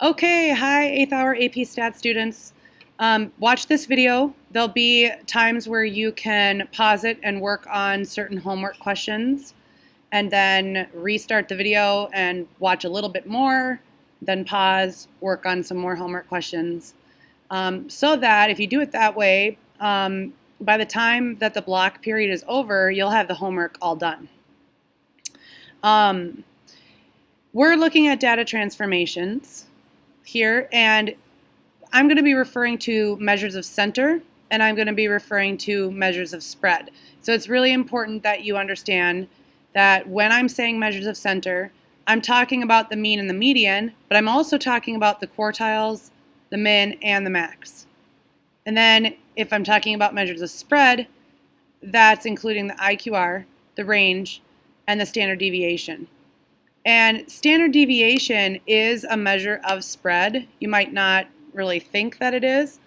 Okay, hi 8th hour AP Stat students. Watch this video. There'll be times where you can pause it and work on certain homework questions, and then restart the video and watch a little bit more, then pause, work on some more homework questions. So that if you do it that way, by the time that the block period is over, you'll have the homework all done. We're looking at data transformations here, and I'm going to be referring to measures of center, and I'm going to be referring to measures of spread. So it's really important that you understand that when I'm saying measures of center, I'm talking about the mean and the median, but I'm also talking about the quartiles, the min, and the max. And then if I'm talking about measures of spread, that's including the IQR, the range, and the standard deviation. And standard deviation is a measure of spread. You might not really think that it is,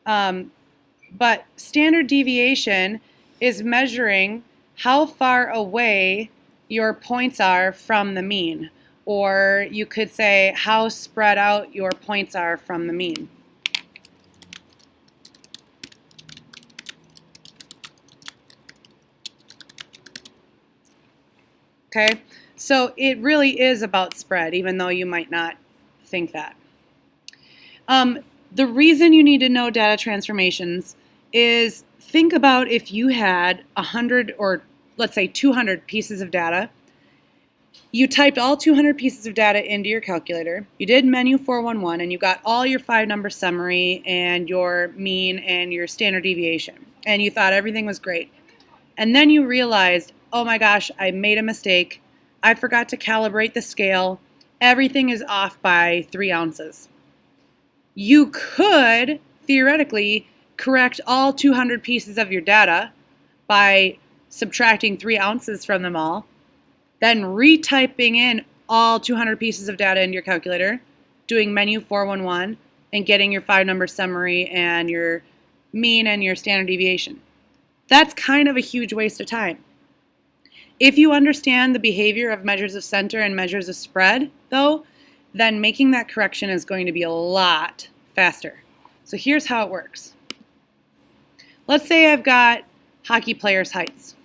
but standard deviation is measuring how far away your points are from the mean, or you could say how spread out your points are from the mean. Okay, so it really is about spread, even though you might not think that. The reason you need to know data transformations is think about if you had 100 or let's say 200 pieces of data. You typed all 200 pieces of data into your calculator. You did menu 411 and you got all your 5-number summary and your mean and your standard deviation. And you thought everything was great. And then you realized, oh my gosh, I made a mistake. I forgot to calibrate the scale. Everything is off by 3 ounces. You could theoretically correct all 200 pieces of your data by subtracting 3 ounces from them all, then retyping in all 200 pieces of data into your calculator, doing menu 411, and getting your 5-number summary and your mean and your standard deviation. That's kind of a huge waste of time. If you understand the behavior of measures of center and measures of spread, though, then making that correction is going to be a lot faster. So here's how it works. Let's say I've got hockey players' heights.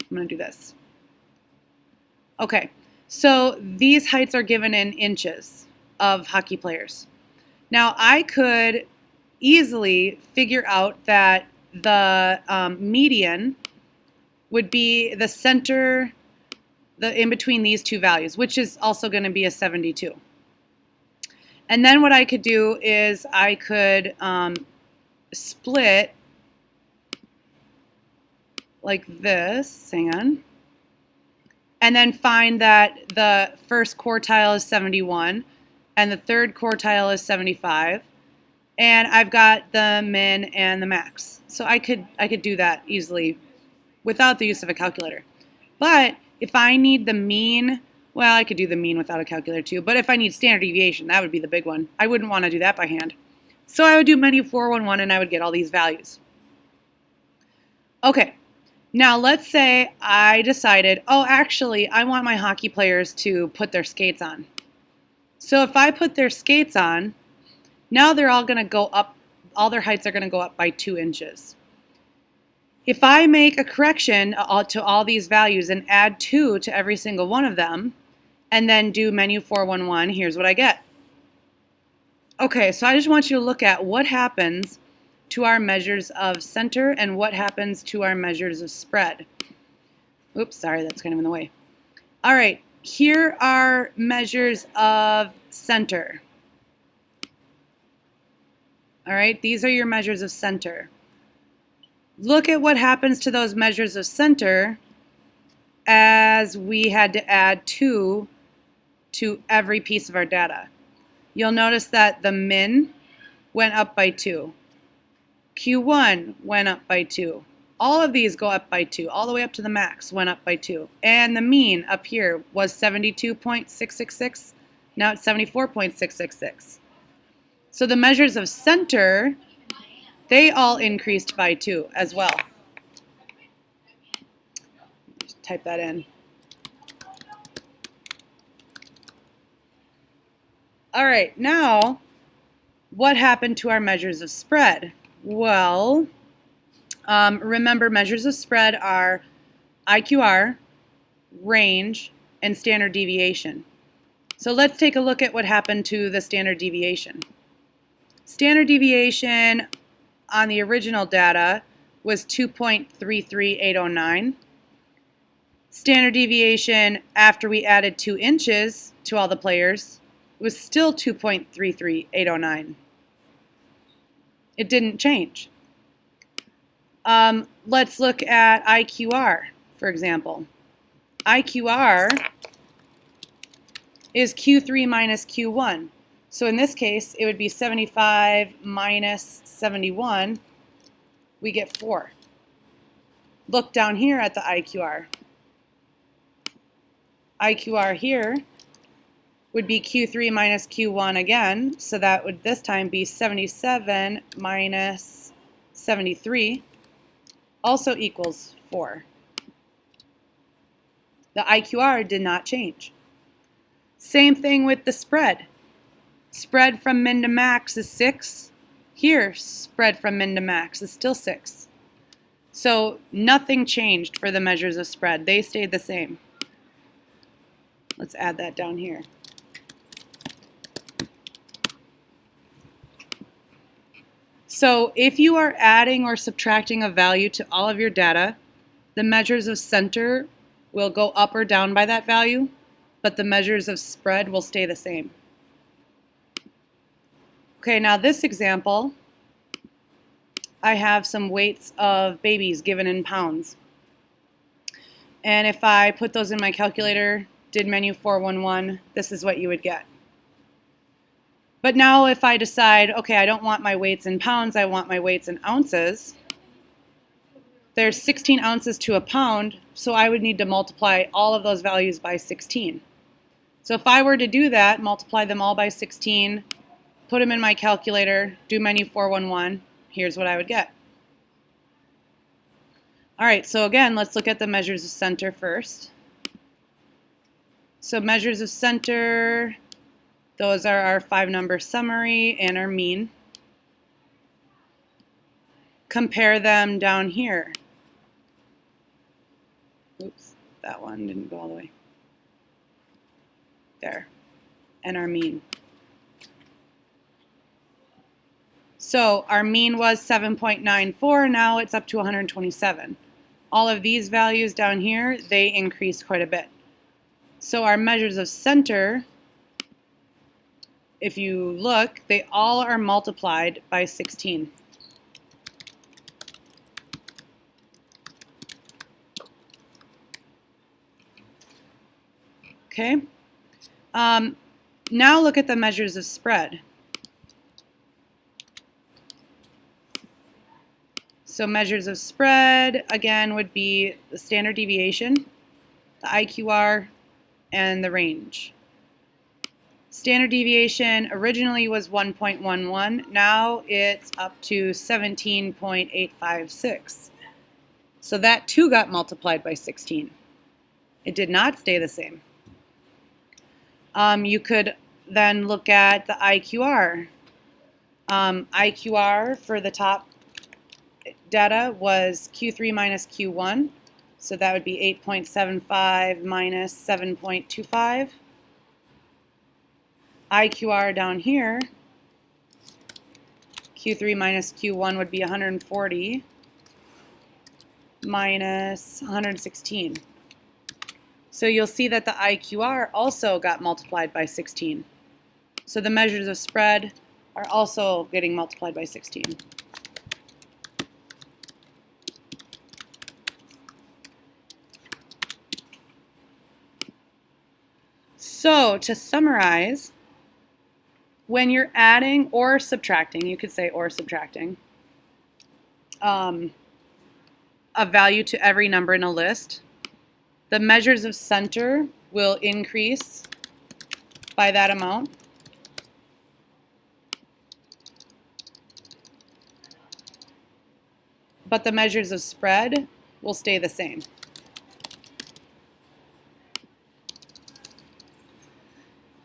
I'm going to do this. Okay, so these heights are given in inches of hockey players. Now I could easily figure out that the median would be the center in between these two values, which is also going to be a 72. And then what I could do is I could split like this, hang on, and then find that the first quartile is 71 and the third quartile is 75, and I've got the min and the max. So I could do that easily without the use of a calculator. But if I need the mean, well, I could do the mean without a calculator too, but if I need standard deviation, that would be the big one. I wouldn't want to do that by hand. So I would do menu 411 and I would get all these values. Okay, now let's say I decided, oh, actually, I want my hockey players to put their skates on. So if I put their skates on, now they're all going to go up, all their heights are going to go up by 2 inches. If I make a correction to all these values and add 2 to every single one of them, and then do menu 411, here's what I get. Okay, so I just want you to look at what happens to our measures of center and what happens to our measures of spread. Oops, sorry, that's kind of in the way. All right, here are measures of center. All right, these are your measures of center. Look at what happens to those measures of center as we had to add 2 to every piece of our data. You'll notice that the min went up by 2. Q1 went up by 2. All of these go up by 2, all the way up to the max went up by 2. And the mean up here was 72.666. Now it's 74.666. So the measures of center, they all increased by 2 as well. Just type that in. All right, now what happened to our measures of spread? Well, remember measures of spread are IQR, range, and standard deviation. So let's take a look at what happened to the standard deviation. Standard deviation on the original data was 2.33809. Standard deviation after we added 2 inches to all the players was still 2.33809. It didn't change. Let's look at IQR, for example. IQR is Q3 minus Q1. So in this case, it would be 75 minus 71. We get 4. Look down here at the IQR. IQR here would be Q3 minus Q1 again, so that would this time be 77 minus 73, also equals 4. The IQR did not change. Same thing with the spread. Spread from min to max is 6. Here, spread from min to max is still 6. So nothing changed for the measures of spread. They stayed the same. Let's add that down here. So if you are adding or subtracting a value to all of your data, the measures of center will go up or down by that value, but the measures of spread will stay the same. Okay, now this example, I have some weights of babies given in pounds. And if I put those in my calculator, did menu 411, this is what you would get. But now if I decide, okay, I don't want my weights in pounds, I want my weights in ounces, there's 16 ounces to a pound, so I would need to multiply all of those values by 16. So if I were to do that, multiply them all by 16, put them in my calculator, do menu 411, here's what I would get. All right, so again, let's look at the measures of center first. So measures of center, those are our 5-number summary and our mean. Compare them down here. Oops, that one didn't go all the way. There, and our mean. So our mean was 7.94, now it's up to 127. All of these values down here, they increased quite a bit. So our measures of center, if you look, they all are multiplied by 16. Okay. Now look at the measures of spread. So measures of spread, again, would be the standard deviation, the IQR, and the range. Standard deviation originally was 1.11. Now it's up to 17.856. So that too got multiplied by 16. It did not stay the same. You could then look at the IQR. IQR for the top data was Q3 minus Q1. So that would be 8.75 minus 7.25. IQR down here, Q3 minus Q1 would be 140 minus 116. So you'll see that the IQR also got multiplied by 16. So the measures of spread are also getting multiplied by 16. So to summarize, when you're adding or subtracting, you could say or subtracting, a value to every number in a list, the measures of center will increase by that amount. But the measures of spread will stay the same.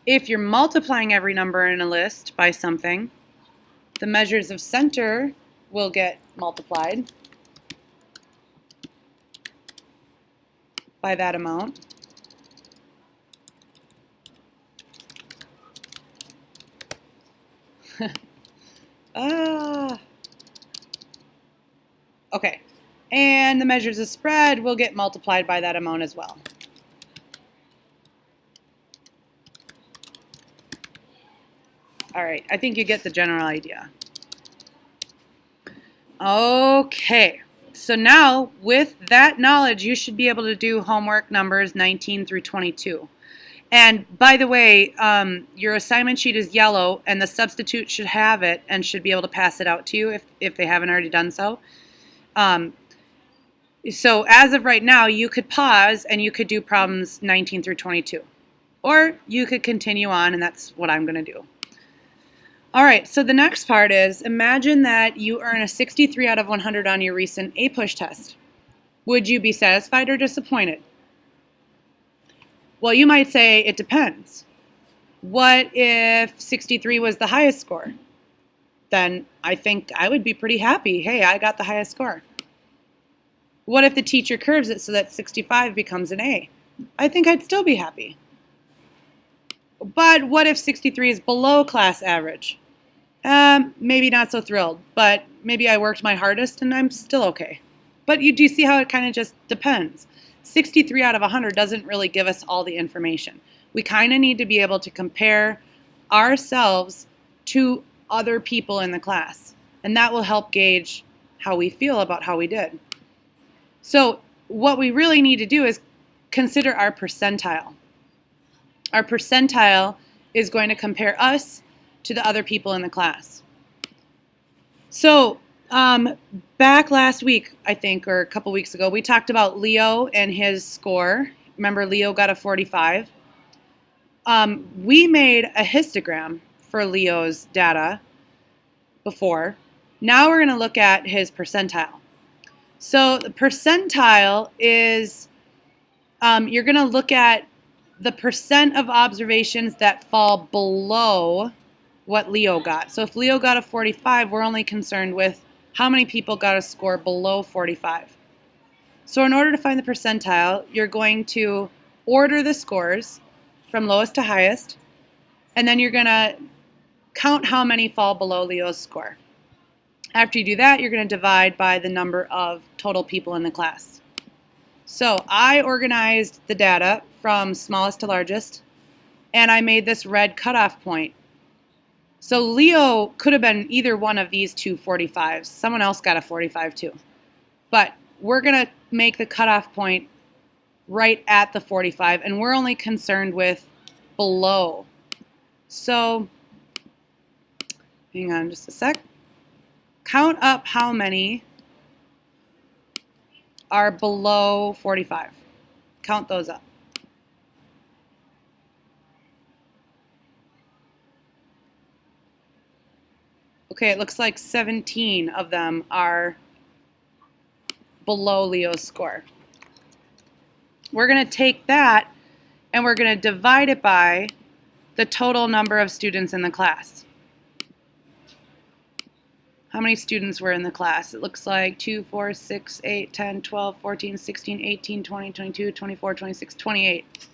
If you're multiplying every number in a list by something, the measures of center will get multiplied by that amount. Okay, and the measures of spread will get multiplied by that amount as well. All right, I think you get the general idea. Okay, so now with that knowledge, you should be able to do homework numbers 19 through 22. And by the way, your assignment sheet is yellow, and the substitute should have it and should be able to pass it out to you if they haven't already done so. So as of right now, you could pause and you could do problems 19 through 22. Or you could continue on, and that's what I'm going to do. All right, so the next part is, imagine that you earn a 63 out of 100 on your recent APUSH test. Would you be satisfied or disappointed? Well, you might say it depends. What if 63 was the highest score? Then I think I would be pretty happy. Hey, I got the highest score. What if the teacher curves it so that 65 becomes an A? I think I'd still be happy. But what if 63 is below class average? Maybe not so thrilled, but maybe I worked my hardest and I'm still okay. But do you see how it kind of just depends? 63 out of 100 doesn't really give us all the information. We kind of need to be able to compare ourselves to other people in the class, and that will help gauge how we feel about how we did. So what we really need to do is consider our percentile. Our percentile is going to compare us to the other people in the class. So back last week, I think, or a couple weeks ago, we talked about Leo and his score. Remember, Leo got a 45. We made a histogram for Leo's data before. Now we're going to look at his percentile. So the percentile is, you're going to look at the percent of observations that fall below what Leo got. So if Leo got a 45, we're only concerned with how many people got a score below 45. So in order to find the percentile, you're going to order the scores from lowest to highest, and then you're going to count how many fall below Leo's score. After you do that, you're going to divide by the number of total people in the class. So I organized the data from smallest to largest, and I made this red cutoff point. So Leo could have been either one of these two 45s. Someone else got a 45 too. But we're going to make the cutoff point right at the 45, and we're only concerned with below. So hang on just a sec. Count up how many are below 45. Count those up. Okay, it looks like 17 of them are below Leo's score. We're going to take that and we're going to divide it by the total number of students in the class. How many students were in the class? It looks like 2, 4, 6, 8, 10, 12, 14, 16, 18, 20, 22, 24, 26, 28.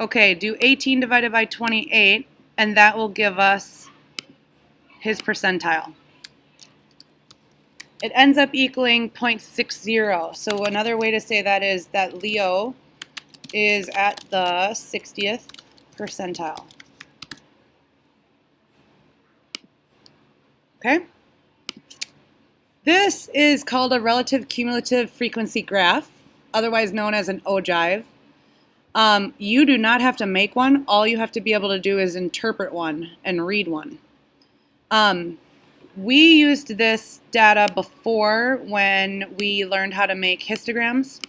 Okay, do 18 divided by 28, and that will give us his percentile. It ends up equaling 0.60. So another way to say that is that Leo is at the 60th percentile. Okay? This is called a relative cumulative frequency graph, otherwise known as an ogive. You do not have to make one. All you have to be able to do is interpret one and read one. We used this data before when we learned how to make histograms.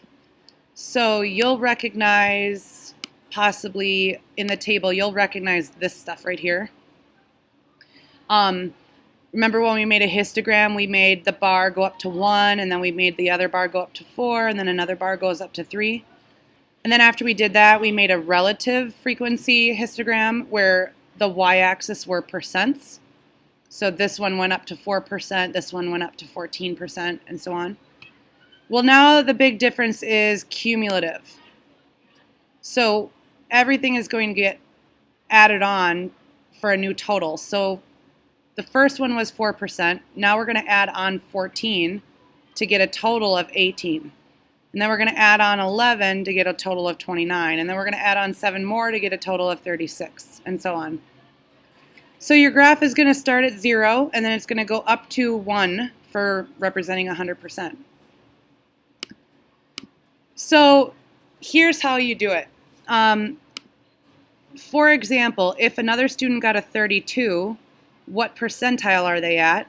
So you'll recognize, possibly in the table, you'll recognize this stuff right here. Remember when we made a histogram, we made the bar go up to 1, and then we made the other bar go up to 4, and then another bar goes up to 3. And then after we did that, we made a relative frequency histogram where the y-axis were percents. So this one went up to 4%, this one went up to 14%, and so on. Well, now the big difference is cumulative. So everything is going to get added on for a new total. So the first one was 4%. Now we're going to add on 14 to get a total of 18. And then we're going to add on 11 to get a total of 29. And then we're going to add on 7 more to get a total of 36, and so on. So your graph is going to start at 0, and then it's going to go up to 1 for representing 100%. So here's how you do it. For example, if another student got a 32, what percentile are they at?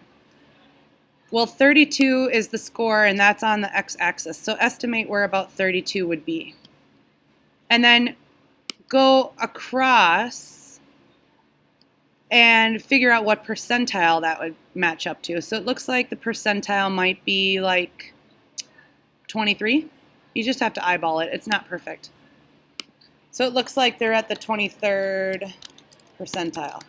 Well, 32 is the score, and that's on the x-axis. So estimate where about 32 would be. And then go across and figure out what percentile that would match up to. So it looks like the percentile might be like 23. You just have to eyeball it. It's not perfect. So it looks like they're at the 23rd percentile.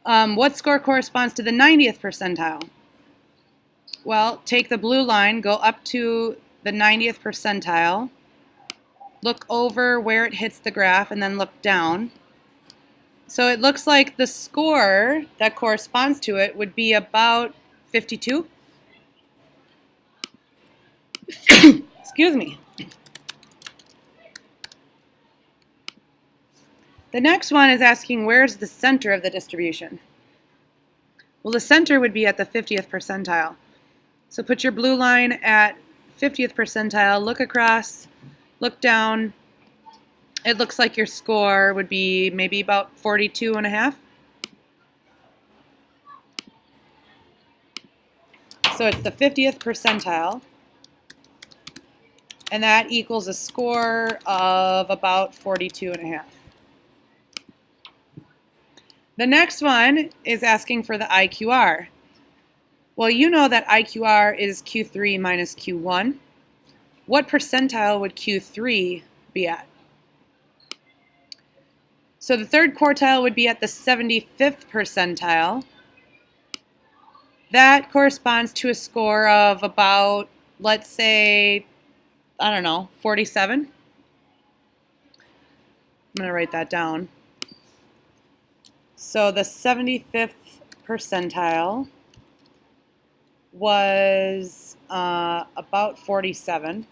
What score corresponds to the 90th percentile? Well, take the blue line, go up to the 90th percentile, look over where it hits the graph, and then look down. So it looks like the score that corresponds to it would be about 52. Excuse me. The next one is asking where's the center of the distribution? Well, the center would be at the 50th percentile. So put your blue line at 50th percentile, look across, look down. It looks like your score would be maybe about 42.5. So it's the 50th percentile, and that equals a score of about 42.5. The next one is asking for the IQR. Well, you know that IQR is Q3 minus Q1. What percentile would Q3 be at? So the third quartile would be at the 75th percentile. That corresponds to a score of about, let's say, I don't know, 47. I'm going to write that down. So the 75th percentile was about 47.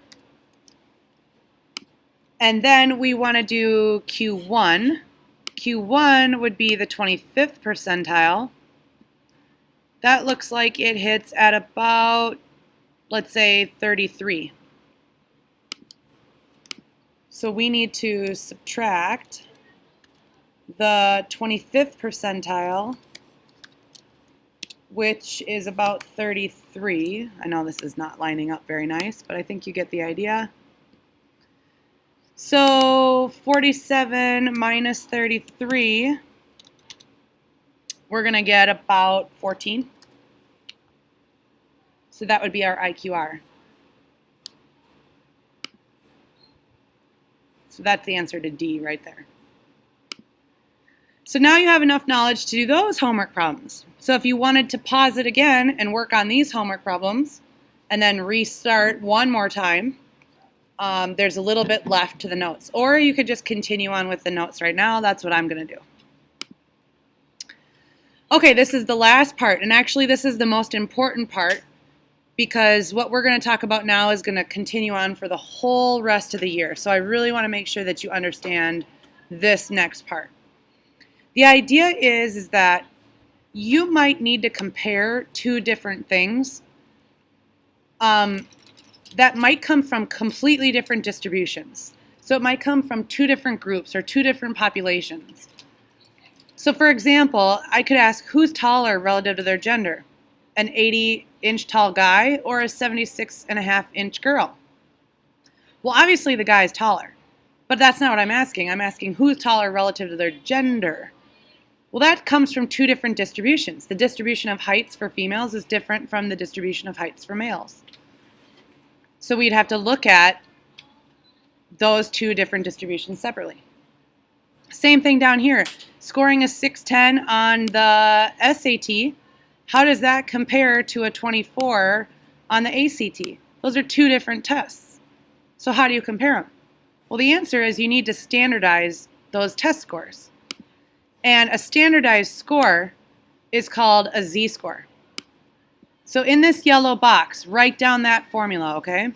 And then we want to do Q1. Q1 would be the 25th percentile. That looks like it hits at about, let's say, 33. So we need to subtract the 25th percentile, which is about 33. I know this is not lining up very nice, but I think you get the idea. So 47 minus 33, we're going to get about 14. So that would be our IQR. So that's the answer to D right there. So now you have enough knowledge to do those homework problems. So if you wanted to pause it again and work on these homework problems and then restart one more time, there's a little bit left to the notes. Or you could just continue on with the notes right now. That's what I'm going to do. Okay, this is the last part, and actually this is the most important part because what we're going to talk about now is going to continue on for the whole rest of the year. So I really want to make sure that you understand this next part. The idea is that you might need to compare two different things that might come from completely different distributions. So it might come from two different groups or two different populations. So for example, I could ask who's taller relative to their gender? An 80-inch tall guy or a 76.5-inch girl? Well, obviously the guy is taller, but that's not what I'm asking. I'm asking who's taller relative to their gender. Well, that comes from two different distributions. The distribution of heights for females is different from the distribution of heights for males. So we'd have to look at those two different distributions separately. Same thing down here. Scoring a 610 on the SAT, how does that compare to a 24 on the ACT? Those are two different tests. So how do you compare them? Well, the answer is you need to standardize those test scores. And a standardized score is called a z-score. So in this yellow box, write down that formula, okay?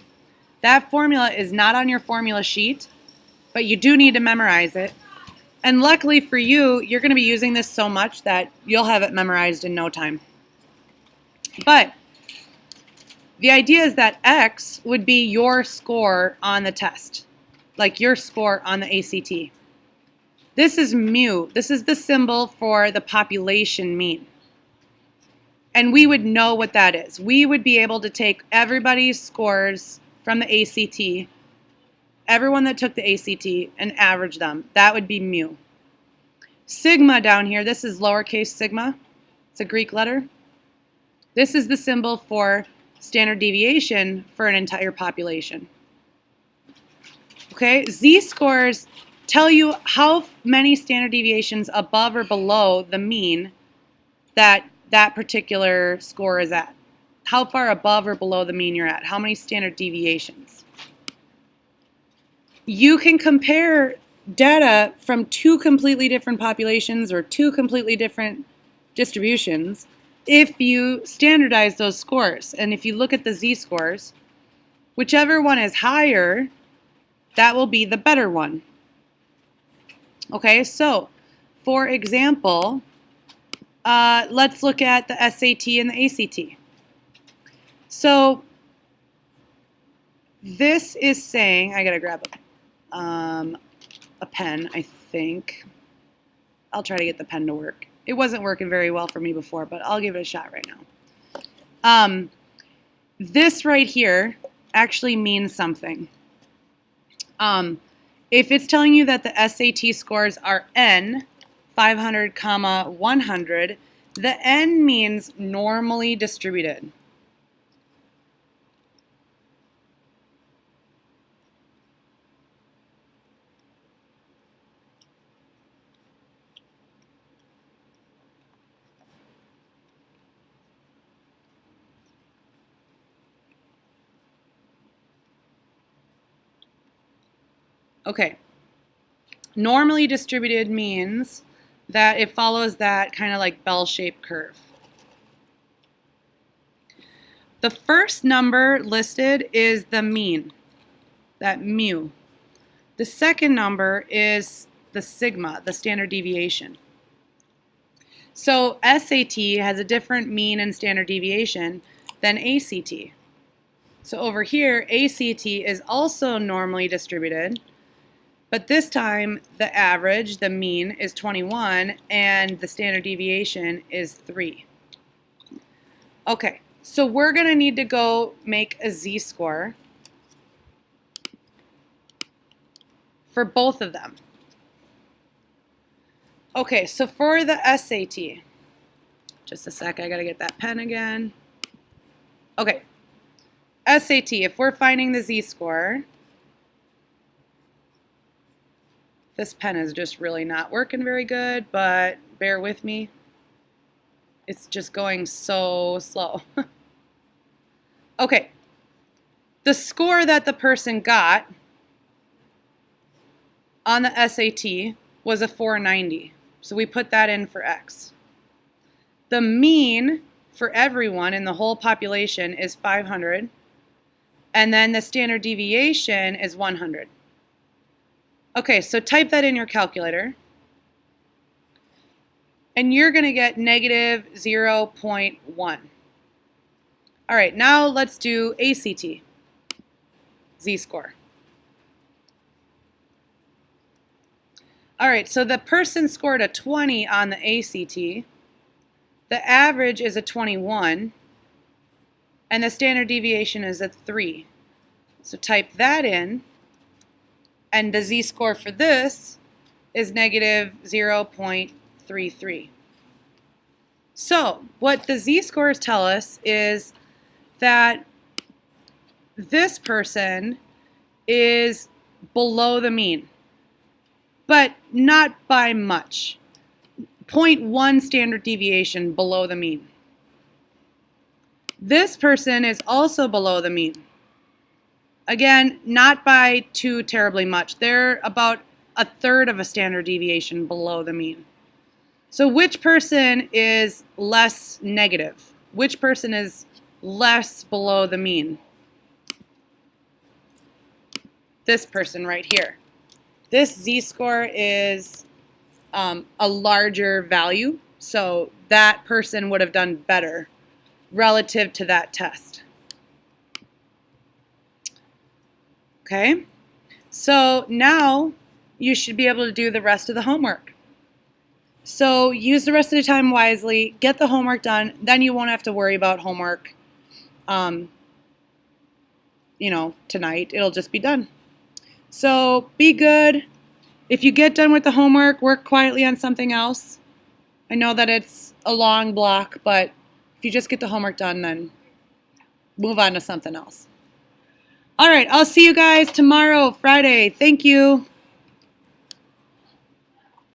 That formula is not on your formula sheet, but you do need to memorize it. And luckily for you, you're going to be using this so much that you'll have it memorized in no time. But the idea is that X would be your score on the test, like your score on the ACT. This is mu. This is the symbol for the population mean. And we would know what that is. We would be able to take everybody's scores from the ACT, everyone that took the ACT, and average them. That would be mu. Sigma down here, this is lowercase sigma. It's a Greek letter. This is the symbol for standard deviation for an entire population. Okay, z-scores tell you how many standard deviations above or below the mean that particular score is at. How far above or below the mean you're at. How many standard deviations. You can compare data from two completely different populations or two completely different distributions if you standardize those scores. And if you look at the z-scores, whichever one is higher, that will be the better one. Okay, so for example, let's look at the SAT and the ACT. So this is saying, I gotta grab a pen, I think. I'll try to get the pen to work. It wasn't working very well for me before, but I'll give it a shot right now. This right here actually means something. If it's telling you that the SAT scores are N, 500, 100, the N means normally distributed. Okay, normally distributed means that it follows that kind of like bell-shaped curve. The first number listed is the mean, that mu. The second number is the sigma, the standard deviation. So SAT has a different mean and standard deviation than ACT. So over here, ACT is also normally distributed, but this time the average, the mean, is 21 and the standard deviation is 3. Okay, so we're going to need to go make a z-score for both of them. Okay, so for the SAT, just a sec, I got to get that pen again. Okay, SAT, if we're finding the z-score, this pen is just really not working very good, but bear with me. It's just going so slow. Okay, the score that the person got on the SAT was a 490, so we put that in for X. The mean for everyone in the whole population is 500, and then the standard deviation is 100. Okay, so type that in your calculator, and you're going to get negative 0.1. All right, now let's do ACT, z-score. All right, so the person scored a 20 on the ACT, the average is a 21, and the standard deviation is a 3. So type that in, and the z-score for this is negative 0.33. So what the z-scores tell us is that this person is below the mean, but not by much. 0.1 standard deviation below the mean. This person is also below the mean. Again, not by too terribly much. They're about a third of a standard deviation below the mean. So which person is less negative? Which person is less below the mean? This person right here. This z-score is a larger value, so that person would have done better relative to that test. Okay, so now you should be able to do the rest of the homework. So use the rest of the time wisely, get the homework done, then you won't have to worry about homework, tonight. It'll just be done. So be good. If you get done with the homework, work quietly on something else. I know that it's a long block, but if you just get the homework done, then move on to something else. All right, I'll see you guys tomorrow, Friday. Thank you.